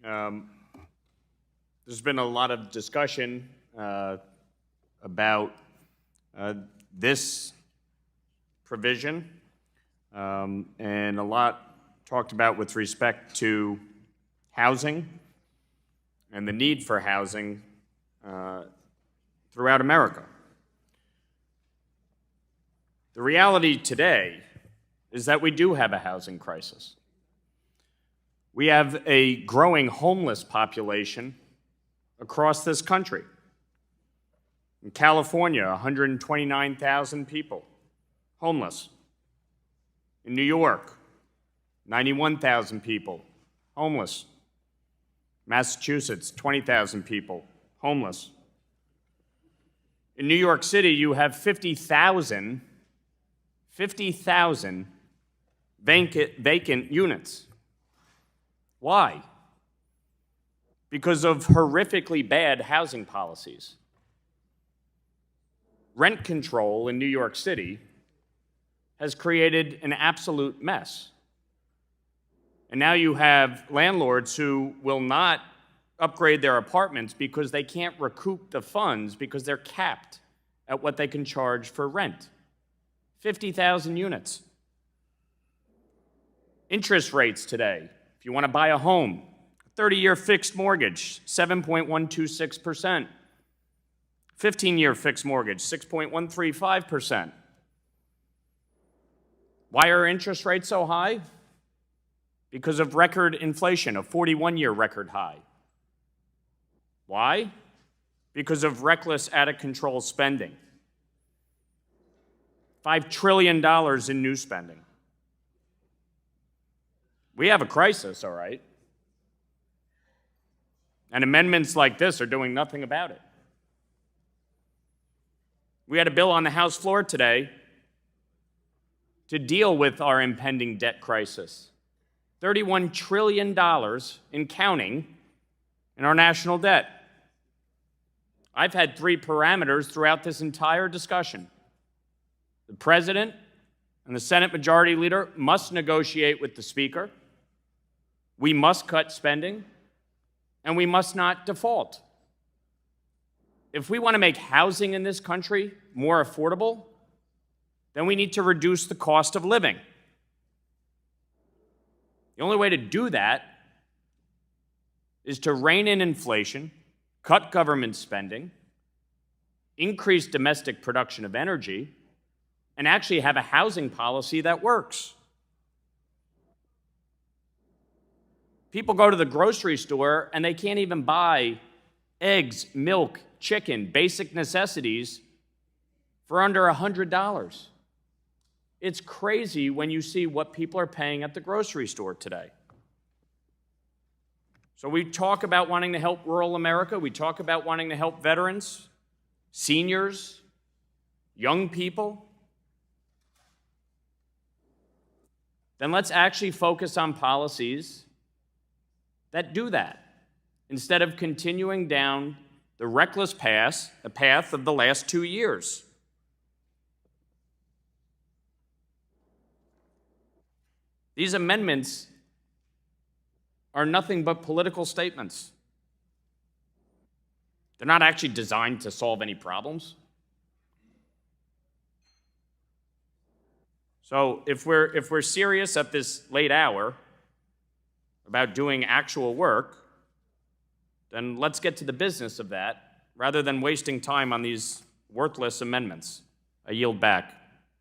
Um, there's been a lot of discussion about this provision, and a lot talked about with respect to housing and the need for housing throughout America. The reality today is that we do have a housing crisis. We have a growing homeless population across this country. In California, 129,000 people homeless. In New York, 91,000 people homeless. Massachusetts, 20,000 people homeless. In New York City, you have 50,000 vacant units. Why? Because of horrifically bad housing policies. Rent control in New York City has created an absolute mess. And now you have landlords who will not upgrade their apartments because they can't recoup the funds because they're capped at what they can charge for rent. 50,000 units. Interest rates today, if you want to buy a home, 30-year fixed mortgage, 7.126%. 15-year fixed mortgage, 6.135%. Why are interest rates so high? Because of record inflation, a 41-year record high. Why? Because of reckless, out-of-control spending. $5 trillion in new spending. We have a crisis, all right. And amendments like this are doing nothing about it. We had a bill on the House floor today to deal with our impending debt crisis. $31 trillion in counting in our national debt. I've had three parameters throughout this entire discussion. The President and the Senate Majority Leader must negotiate with the Speaker. We must cut spending, and we must not default. If we want to make housing in this country more affordable, then we need to reduce the cost of living. The only way to do that is to rein in inflation, cut government spending, increase domestic production of energy, and actually have a housing policy that works. People go to the grocery store and they can't even buy eggs, milk, chicken, basic necessities for under $100. It's crazy when you see what people are paying at the grocery store today. So we talk about wanting to help rural America. We talk about wanting to help veterans, seniors, young people. Then let's actually focus on policies that do that, instead of continuing down the reckless path, the path of the last 2 years. These amendments are nothing but political statements. They're not actually designed to solve any problems. So if we're serious at this late hour about doing actual work, then let's get to the business of that rather than wasting time on these worthless amendments. I yield back.